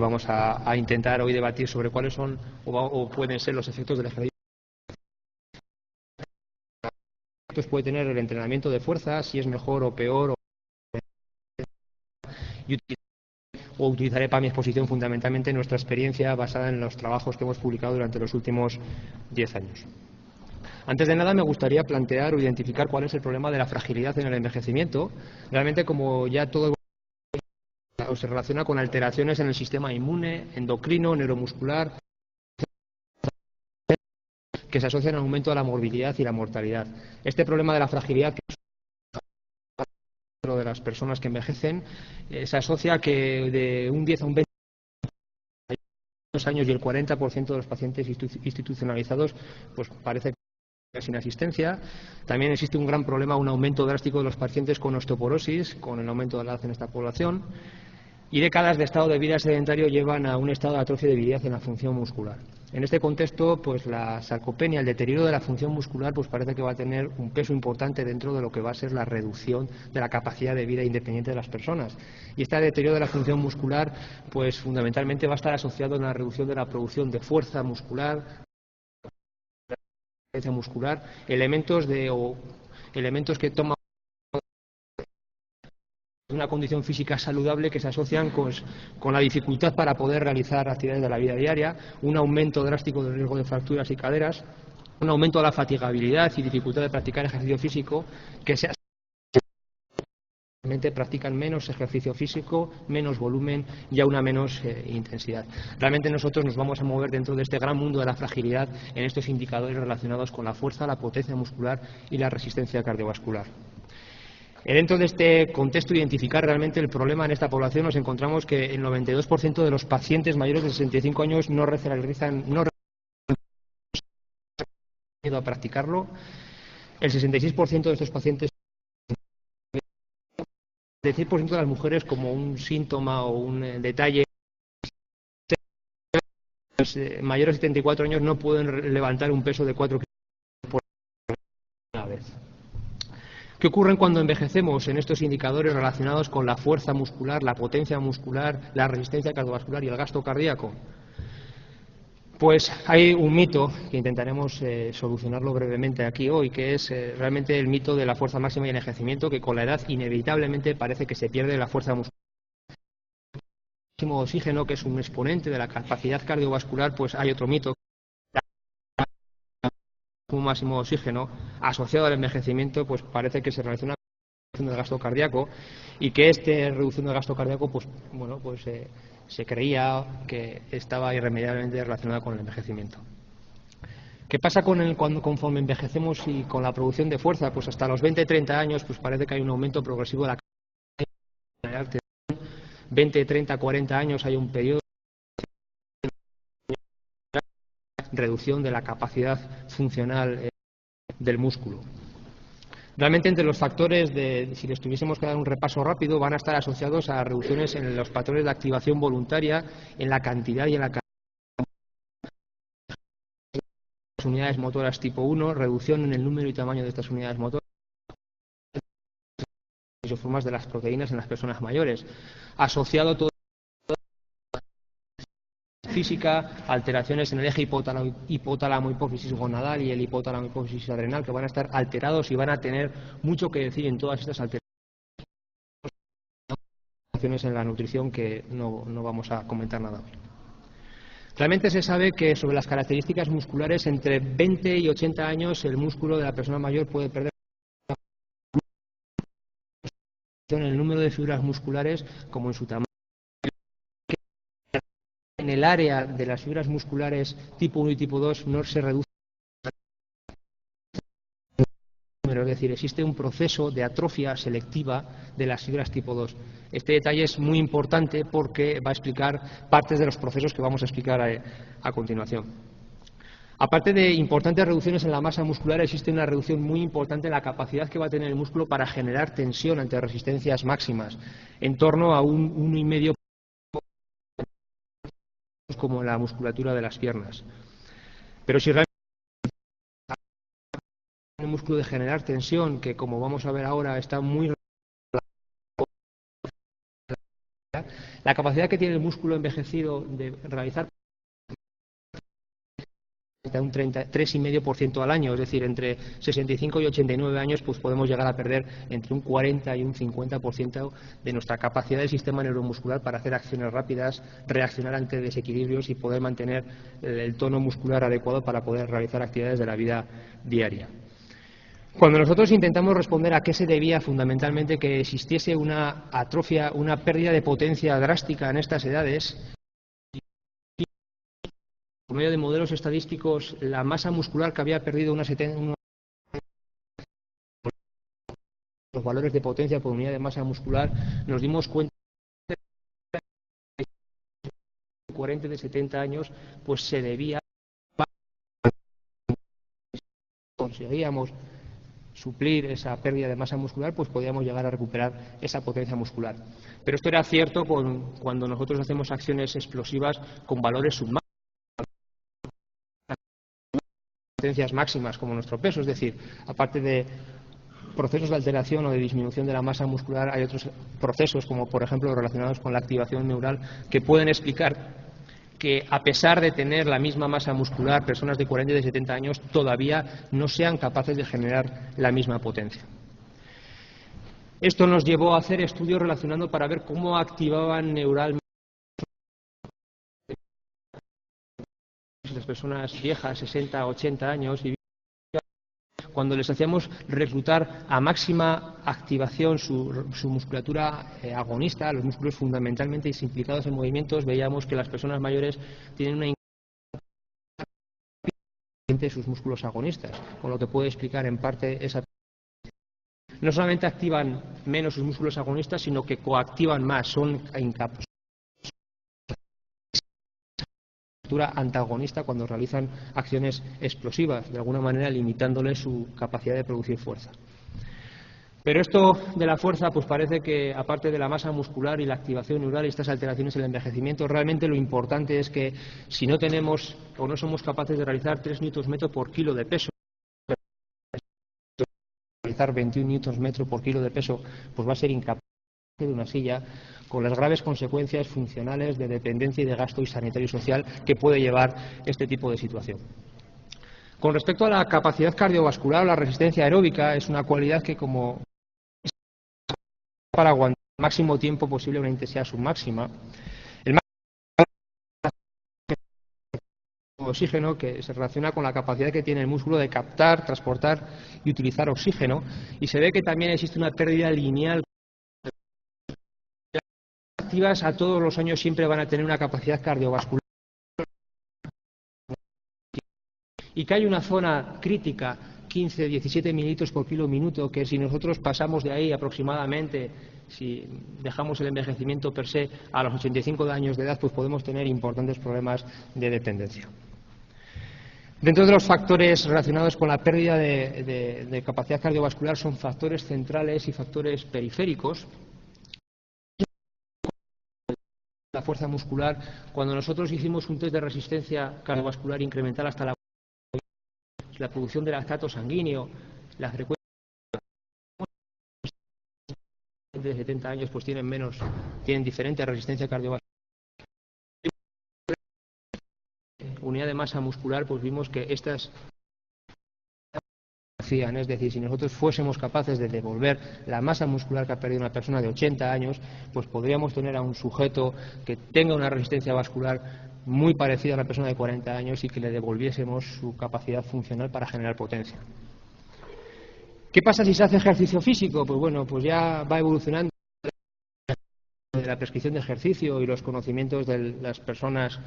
Vamos a intentar hoy debatir sobre cuáles son o pueden ser los efectos del ejercicio. Puede tener el entrenamiento de fuerza, si es mejor o peor, o utilizaré para mi exposición fundamentalmente nuestra experiencia basada en los trabajos que hemos publicado durante los últimos 10 años. Antes de nada me gustaría plantear o identificar cuál es el problema de la fragilidad en el envejecimiento. Realmente, como ya todo se relaciona con alteraciones en el sistema inmune, endocrino, neuromuscular, que se asocian al aumento de la morbilidad y la mortalidad. Este problema de la fragilidad de las personas que envejecen se asocia a que de un 10 a un 20 años y el 40% de los pacientes institucionalizados pues parece que sin asistencia. También existe un gran problema, un aumento drástico de los pacientes con osteoporosis, con el aumento de la edad en esta población, y décadas de estado de vida sedentario llevan a un estado de atrofia y debilidad en la función muscular. En este contexto, pues la sarcopenia, el deterioro de la función muscular, pues parece que va a tener un peso importante dentro de lo que va a ser la reducción de la capacidad de vida independiente de las personas. Y este deterioro de la función muscular, pues fundamentalmente va a estar asociado a una reducción de la producción de fuerza muscular, elementos que toman una condición física saludable que se asocian con la dificultad para poder realizar actividades de la vida diaria, un aumento drástico del riesgo de fracturas y caderas, un aumento de la fatigabilidad y dificultad de practicar ejercicio físico, que se practican menos ejercicio físico, menos volumen y a una menos intensidad. Realmente nosotros nos vamos a mover dentro de este gran mundo de la fragilidad en estos indicadores relacionados con la fuerza, la potencia muscular y la resistencia cardiovascular. Dentro de este contexto, identificar realmente el problema en esta población, nos encontramos que el 92% de los pacientes mayores de 65 años no realizan a practicarlo. El 66% de estos pacientes, el 100% de las mujeres, como un síntoma o un detalle, los mayores de 74 años no pueden levantar un peso de 4 kilos por una vez. ¿Qué ocurre cuando envejecemos en estos indicadores relacionados con la fuerza muscular, la potencia muscular, la resistencia cardiovascular y el gasto cardíaco? Pues hay un mito que intentaremos solucionarlo brevemente aquí hoy, que es realmente el mito de la fuerza máxima y el envejecimiento, que con la edad inevitablemente parece que se pierde la fuerza muscular. El máximo oxígeno, que es un exponente de la capacidad cardiovascular, pues hay otro mito, un máximo oxígeno asociado al envejecimiento, pues parece que se relaciona con la reducción del gasto cardíaco, y que esta reducción del gasto cardíaco se creía que estaba irremediablemente relacionada con el envejecimiento. ¿Qué pasa conforme envejecemos y con la producción de fuerza? Pues hasta los 20-30 años pues parece que hay un aumento progresivo de la capacidad. 20, 30, 40 años hay un periodo de reducción de la capacidad funcional del músculo. Realmente, entre los factores, si les tuviésemos que dar un repaso rápido, van a estar asociados a reducciones en los patrones de activación voluntaria, en la cantidad y en la calidad de las unidades motoras tipo 1, reducción en el número y tamaño de estas unidades motoras, formas de las proteínas en las personas mayores, asociado todo física, alteraciones en el eje hipotálamo-hipófisis gonadal y el hipotálamo-hipófisis adrenal, que van a estar alterados y van a tener mucho que decir en todas estas alteraciones en la nutrición, que no vamos a comentar nada hoy. Realmente se sabe que sobre las características musculares, entre 20 y 80 años el músculo de la persona mayor puede perder en el número de fibras musculares como en su tamaño. En el área de las fibras musculares tipo 1 y tipo 2 no se reduce, es decir, existe un proceso de atrofia selectiva de las fibras tipo 2. Este detalle es muy importante porque va a explicar partes de los procesos que vamos a explicar a continuación. Aparte de importantes reducciones en la masa muscular, existe una reducción muy importante en la capacidad que va a tener el músculo para generar tensión ante resistencias máximas, en torno a un 1,5 como en la musculatura de las piernas. Pero si realmente el músculo de generar tensión, que como vamos a ver ahora está muy La capacidad que tiene el músculo envejecido de realizar un 3,5% al año, es decir, entre 65 y 89 años pues podemos llegar a perder entre un 40 y un 50% de nuestra capacidad del sistema neuromuscular para hacer acciones rápidas, reaccionar ante desequilibrios y poder mantener el tono muscular adecuado para poder realizar actividades de la vida diaria. Cuando nosotros intentamos responder a qué se debía fundamentalmente que existiese una atrofia, una pérdida de potencia drástica en estas edades, por medio de modelos estadísticos, la masa muscular que había perdido los valores de potencia por unidad de masa muscular, nos dimos cuenta que 40 de 70 años pues se debía, conseguíamos suplir esa pérdida de masa muscular, pues podíamos llegar a recuperar esa potencia muscular. Pero esto era cierto cuando nosotros hacemos acciones explosivas con valores submáximos, potencias máximas como nuestro peso, es decir, aparte de procesos de alteración o de disminución de la masa muscular, hay otros procesos, como por ejemplo relacionados con la activación neural, que pueden explicar que a pesar de tener la misma masa muscular, personas de 40 y de 70 años todavía no sean capaces de generar la misma potencia. Esto nos llevó a hacer estudios relacionando para ver cómo activaban neuralmente las personas viejas, 60, 80 años, y cuando les hacíamos reclutar a máxima activación su musculatura agonista, los músculos fundamentalmente implicados en movimientos, veíamos que las personas mayores tienen una de sus músculos agonistas, con lo que puede explicar en parte esa. No solamente activan menos sus músculos agonistas, sino que coactivan más, son incapaces antagonista cuando realizan acciones explosivas, de alguna manera limitándole su capacidad de producir fuerza. Pero esto de la fuerza, pues parece que, aparte de la masa muscular y la activación neural y estas alteraciones en el envejecimiento, realmente lo importante es que si no tenemos o no somos capaces de realizar 3 Nm por kilo de peso, realizar 21 Nm por kilo de peso, pues va a ser incapaz de una silla, con las graves consecuencias funcionales de dependencia y de gasto y sanitario y social que puede llevar este tipo de situación. Con respecto a la capacidad cardiovascular, la resistencia aeróbica es una cualidad que, como para aguantar el máximo tiempo posible una intensidad submáxima, el oxígeno, que se relaciona con la capacidad que tiene el músculo de captar, transportar y utilizar oxígeno, y se ve que también existe una pérdida lineal. Activas a todos los años siempre van a tener una capacidad cardiovascular y que hay una zona crítica, 15-17 mililitros por kilo minuto, que si nosotros pasamos de ahí aproximadamente, si dejamos el envejecimiento per se a los 85 años de edad, pues podemos tener importantes problemas de dependencia. Dentro de los factores relacionados con la pérdida de capacidad cardiovascular son factores centrales y factores periféricos. La fuerza muscular, cuando nosotros hicimos un test de resistencia cardiovascular incremental hasta la producción de lactato sanguíneo, la frecuencia de 70 años pues tienen diferente resistencia cardiovascular. Unidad de masa muscular, pues vimos que estas hacían, es decir, si nosotros fuésemos capaces de devolver la masa muscular que ha perdido una persona de 80 años, pues podríamos tener a un sujeto que tenga una resistencia vascular muy parecida a una persona de 40 años y que le devolviésemos su capacidad funcional para generar potencia. ¿Qué pasa si se hace ejercicio físico? Pues bueno, pues ya va evolucionando la prescripción de ejercicio y los conocimientos de las personas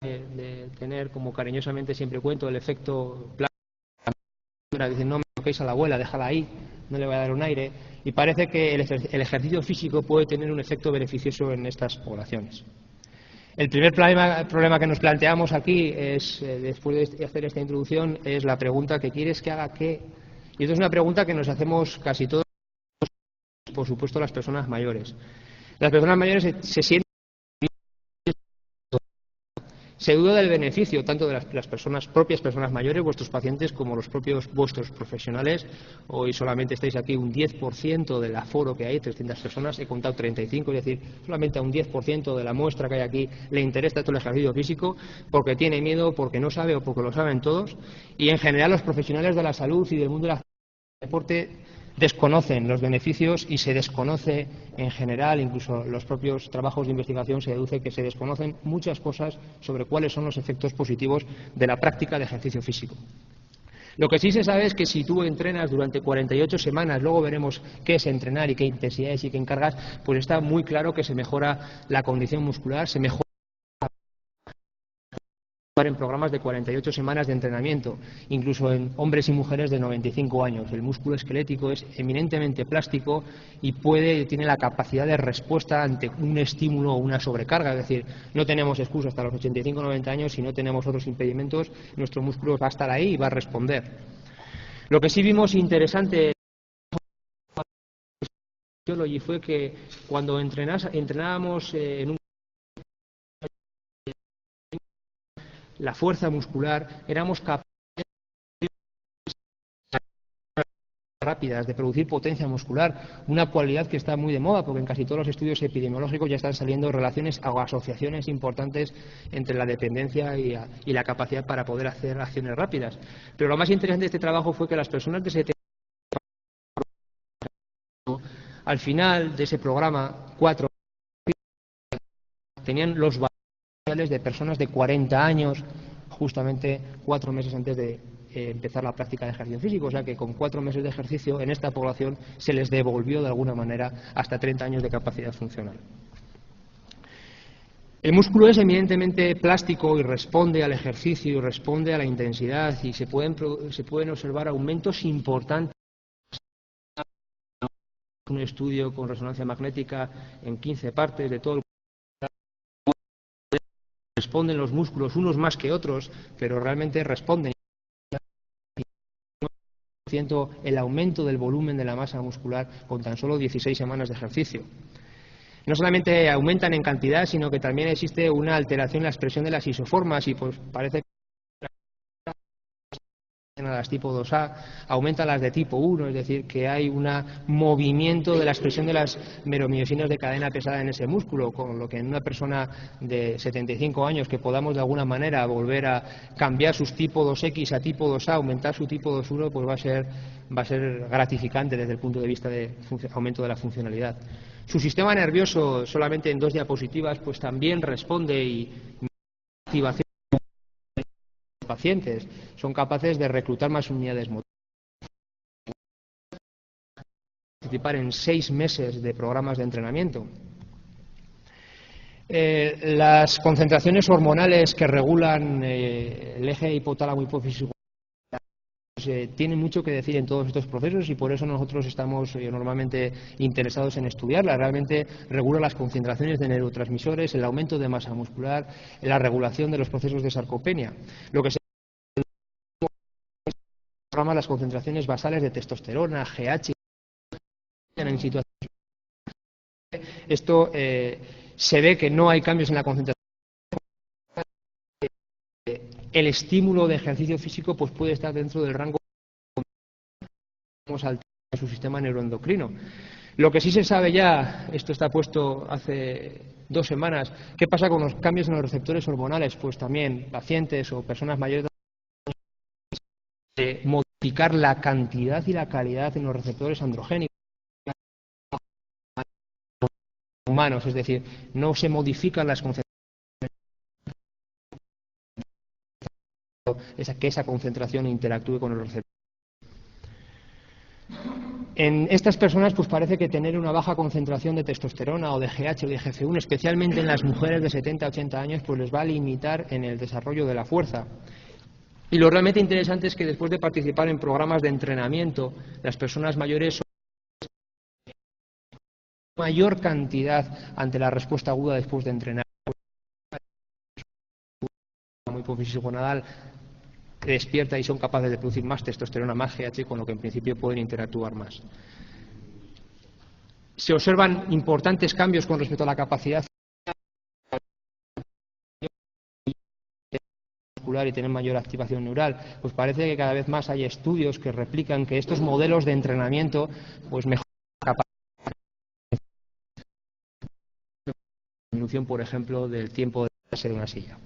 de tener, como cariñosamente siempre cuento, el efecto plano. Dicen, no me toquéis a la abuela, déjala ahí, no le voy a dar un aire. Y parece que el ejercicio físico puede tener un efecto beneficioso en estas poblaciones. El primer problema que nos planteamos aquí, después de hacer esta introducción, es la pregunta que quieres que haga qué. Y esto es una pregunta que nos hacemos casi todos, por supuesto, las personas mayores. Las personas mayores se sienten Se duda del beneficio tanto de las propias personas mayores, vuestros pacientes, como los propios vuestros profesionales. Hoy solamente estáis aquí un 10% del aforo que hay, 300 personas, he contado 35, es decir, solamente a un 10% de la muestra que hay aquí le interesa todo el ejercicio físico, porque tiene miedo, porque no sabe o porque lo saben todos. Y en general los profesionales de la salud y del mundo del deporte desconocen los beneficios y se desconoce en general, incluso los propios trabajos de investigación se deduce que se desconocen muchas cosas sobre cuáles son los efectos positivos de la práctica de ejercicio físico. Lo que sí se sabe es que si tú entrenas durante 48 semanas, luego veremos qué es entrenar y qué intensidades y qué encargas, pues está muy claro que se mejora la condición muscular, se mejora en programas de 48 semanas de entrenamiento, incluso en hombres y mujeres de 95 años. El músculo esquelético es eminentemente plástico y tiene la capacidad de respuesta ante un estímulo o una sobrecarga. Es decir, no tenemos excusa hasta los 85 o 90 años, si no tenemos otros impedimentos, nuestro músculo va a estar ahí y va a responder. Lo que sí vimos interesante fue que cuando entrenábamos en un la fuerza muscular, éramos capaces rápidas de producir potencia muscular, una cualidad que está muy de moda porque en casi todos los estudios epidemiológicos ya están saliendo relaciones o asociaciones importantes entre la dependencia y la capacidad para poder hacer acciones rápidas. Pero lo más interesante de este trabajo fue que las personas de 70 al final de ese programa, 4 tenían los valores de personas de 40 años, justamente 4 meses antes de empezar la práctica de ejercicio físico. O sea que con 4 meses de ejercicio en esta población se les devolvió de alguna manera hasta 30 años de capacidad funcional. El músculo es eminentemente plástico y responde al ejercicio y responde a la intensidad y se pueden observar aumentos importantes. Un estudio con resonancia magnética en 15 partes de todo el responden los músculos, unos más que otros, pero realmente responden el aumento del volumen de la masa muscular con tan solo 16 semanas de ejercicio. No solamente aumentan en cantidad, sino que también existe una alteración en la expresión de las isoformas y pues parece que las tipo 2A aumentan las de tipo 1, es decir, que hay un movimiento de la expresión de las meromiosinas de cadena pesada en ese músculo, con lo que en una persona de 75 años que podamos de alguna manera volver a cambiar sus tipo 2X a tipo 2A, aumentar su tipo 2.1, pues va a ser gratificante desde el punto de vista de aumento de la funcionalidad. Su sistema nervioso, solamente en 2 diapositivas, pues también responde y activación pacientes son capaces de reclutar más unidades motoras, participar en 6 meses de programas de entrenamiento. Las concentraciones hormonales que regulan el eje hipotálamo hipófisis tienen mucho que decir en todos estos procesos y por eso nosotros estamos normalmente interesados en estudiarlas. Realmente regula las concentraciones de neurotransmisores, el aumento de masa muscular, la regulación de los procesos de sarcopenia. Lo que se programa las concentraciones basales de testosterona, GH, en situaciones. Esto se ve que no hay cambios en la concentración. El estímulo de ejercicio físico pues puede estar dentro del rango de su sistema neuroendocrino. Lo que sí se sabe ya, esto está puesto hace 2 semanas, ¿qué pasa con los cambios en los receptores hormonales? Pues también pacientes o personas mayores de modificar la cantidad y la calidad en los receptores androgénicos humanos, es decir, no se modifican las concentraciones, que esa concentración interactúe con los receptores. En estas personas pues parece que tener una baja concentración de testosterona o de GH o de GF1, especialmente en las mujeres de 70 a 80 años, pues les va a limitar en el desarrollo de la fuerza. Y lo realmente interesante es que después de participar en programas de entrenamiento, las personas mayores son mayor cantidad ante la respuesta aguda después de entrenar. Muy hipófisis gonadal despierta y son capaces de producir más testosterona, más GH, con lo que en principio pueden interactuar más. Se observan importantes cambios con respecto a la capacidad muscular y tener mayor activación neural. Pues parece que cada vez más hay estudios que replican que estos modelos de entrenamiento pues mejoran la disminución, por ejemplo, del tiempo de pasarse de una silla.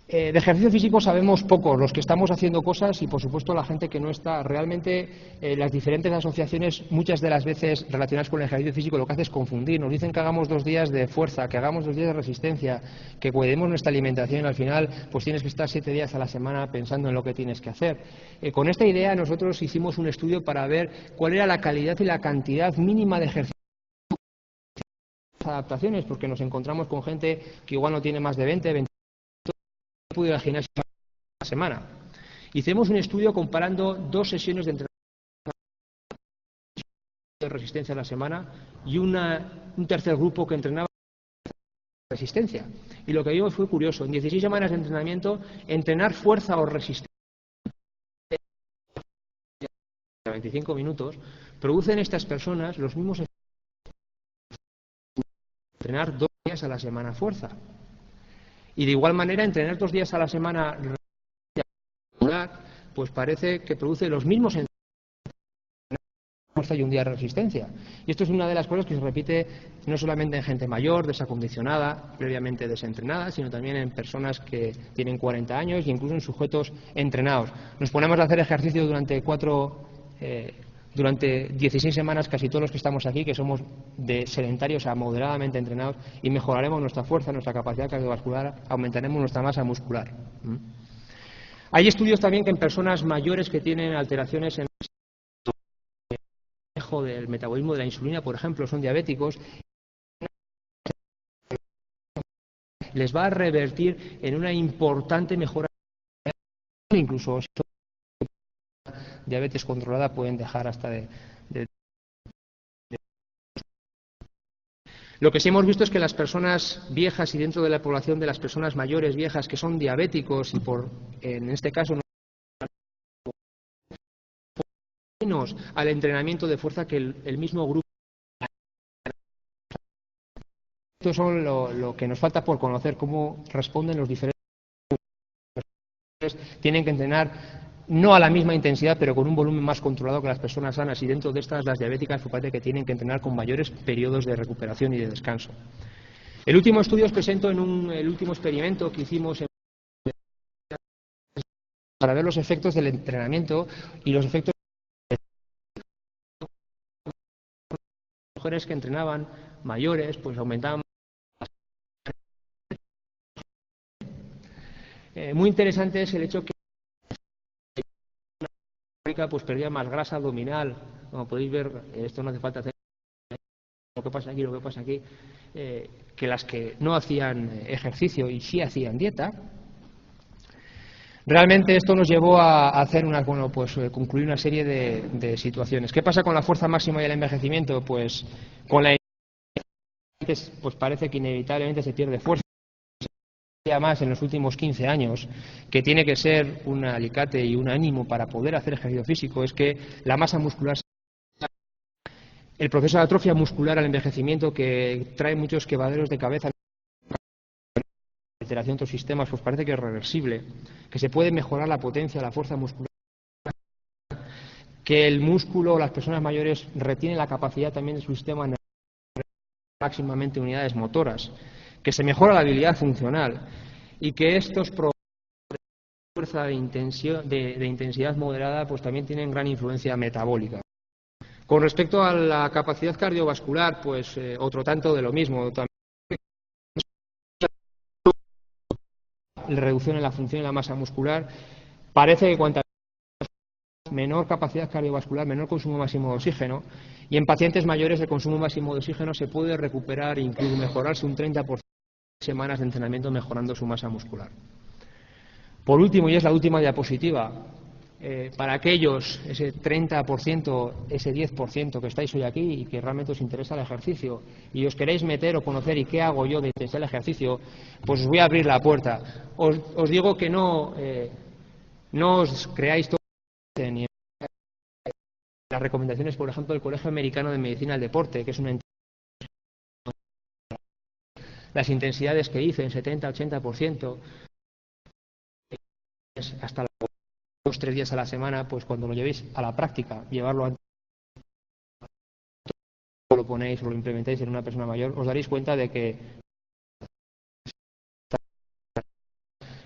De ejercicio físico sabemos poco, los que estamos haciendo cosas y, por supuesto, la gente que no está. Realmente, las diferentes asociaciones, muchas de las veces relacionadas con el ejercicio físico, lo que hace es confundir. Nos dicen que hagamos 2 días de fuerza, que hagamos 2 días de resistencia, que cuidemos nuestra alimentación. Al final, pues tienes que estar 7 días a la semana pensando en lo que tienes que hacer. Con esta idea, nosotros hicimos un estudio para ver cuál era la calidad y la cantidad mínima de ejercicio. Adaptaciones, porque nos encontramos con gente que igual no tiene más de 20 puede ir al gimnasio a la semana. Hicimos un estudio comparando 2 sesiones de entrenamiento de resistencia a la semana y un tercer grupo que entrenaba resistencia. Y lo que vimos fue curioso. En 16 semanas de entrenamiento, entrenar fuerza o resistencia a 25 minutos producen estas personas los mismos efectos de entrenar 2 días a la semana fuerza. Y de igual manera, entrenar 2 días a la semana pues parece que produce los mismos fuerza y un día de resistencia. Y esto es una de las cosas que se repite no solamente en gente mayor, desacondicionada, previamente desentrenada, sino también en personas que tienen 40 años e incluso en sujetos entrenados. Nos ponemos a hacer ejercicio durante 16 semanas, casi todos los que estamos aquí, que somos de sedentarios a moderadamente entrenados, y mejoraremos nuestra fuerza, nuestra capacidad cardiovascular, aumentaremos nuestra masa muscular. Hay estudios también que en personas mayores que tienen alteraciones en el manejo del metabolismo de la insulina, por ejemplo, son diabéticos, les va a revertir en una importante mejora, incluso si diabetes controlada pueden dejar hasta de. Lo que sí hemos visto es que las personas viejas y dentro de la población de las personas mayores viejas que son diabéticos y en este caso no menos al entrenamiento de fuerza que el mismo grupo. Estos son lo que nos falta por conocer, cómo responden los diferentes. Tienen que entrenar no a la misma intensidad, pero con un volumen más controlado que las personas sanas, y dentro de estas, las diabéticas, parece que tienen que entrenar con mayores periodos de recuperación y de descanso. El último estudio os presento el último experimento que hicimos para ver los efectos del entrenamiento y los efectos de mujeres que entrenaban mayores, pues aumentaban. Muy interesante es el hecho que pues perdía más grasa abdominal. Como podéis ver, esto no hace falta hacer lo que pasa aquí, que las que no hacían ejercicio y sí hacían dieta. Realmente esto nos llevó a hacer concluir una serie de situaciones. ¿Qué pasa con la fuerza máxima y el envejecimiento? Pues con la pues parece que inevitablemente se pierde fuerza. Más en los últimos 15 años, que tiene que ser un alicate y un ánimo para poder hacer ejercicio físico, es que la masa muscular, el proceso de atrofia muscular al envejecimiento, que trae muchos quebraderos de cabeza, alteración de otros sistemas, pues parece que es reversible, que se puede mejorar la potencia, la fuerza muscular, que el músculo, las personas mayores retienen la capacidad también de su sistema máximamente unidades motoras, que se mejora la habilidad funcional y que estos problemas de fuerza de intensidad moderada pues también tienen gran influencia metabólica. Con respecto a la capacidad cardiovascular, pues otro tanto de lo mismo. También la reducción en la función y la masa muscular. Parece que cuanta menor capacidad cardiovascular, menor consumo máximo de oxígeno, y en pacientes mayores el consumo máximo de oxígeno se puede recuperar e incluso mejorarse un 30% semanas de entrenamiento, mejorando su masa muscular. Por último, y es la última diapositiva, para aquellos, ese 30%, ese 10% que estáis hoy aquí y que realmente os interesa el ejercicio y os queréis meter o conocer y qué hago yo de interesar el ejercicio, pues os voy a abrir la puerta. Os digo que no os creáis todo ni las recomendaciones, por ejemplo, del Colegio Americano de Medicina del Deporte, que es una las intensidades que dicen, 70-80%, hasta 2-3 días a la semana, pues cuando lo llevéis a la práctica, llevarlo a lo ponéis o lo implementáis en una persona mayor, os daréis cuenta de que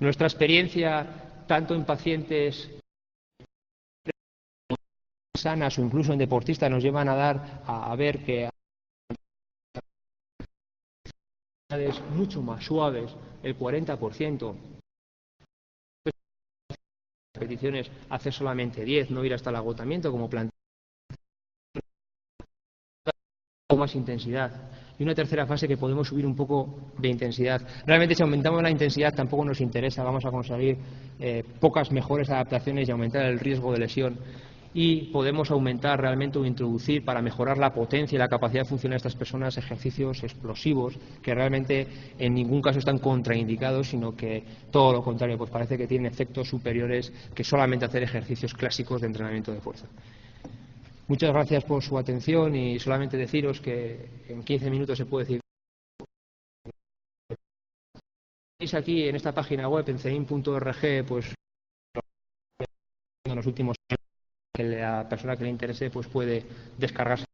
nuestra experiencia, tanto en pacientes sanas o incluso en deportistas, nos llevan a ver que mucho más suaves, el 40%, repeticiones, hacer solamente 10, no ir hasta el agotamiento como plantea, más intensidad. Y una tercera fase que podemos subir un poco de intensidad. Realmente si aumentamos la intensidad tampoco nos interesa, vamos a conseguir pocas mejores adaptaciones y aumentar el riesgo de lesión. Y podemos aumentar realmente o introducir para mejorar la potencia y la capacidad funcional de estas personas ejercicios explosivos que realmente en ningún caso están contraindicados, sino que todo lo contrario, pues parece que tienen efectos superiores que solamente hacer ejercicios clásicos de entrenamiento de fuerza. Muchas gracias por su atención y solamente deciros que en 15 minutos se puede decir. Tenéis aquí en esta página web, en cein.org, pues en los últimos años, que la persona que le interese pues puede descargarse.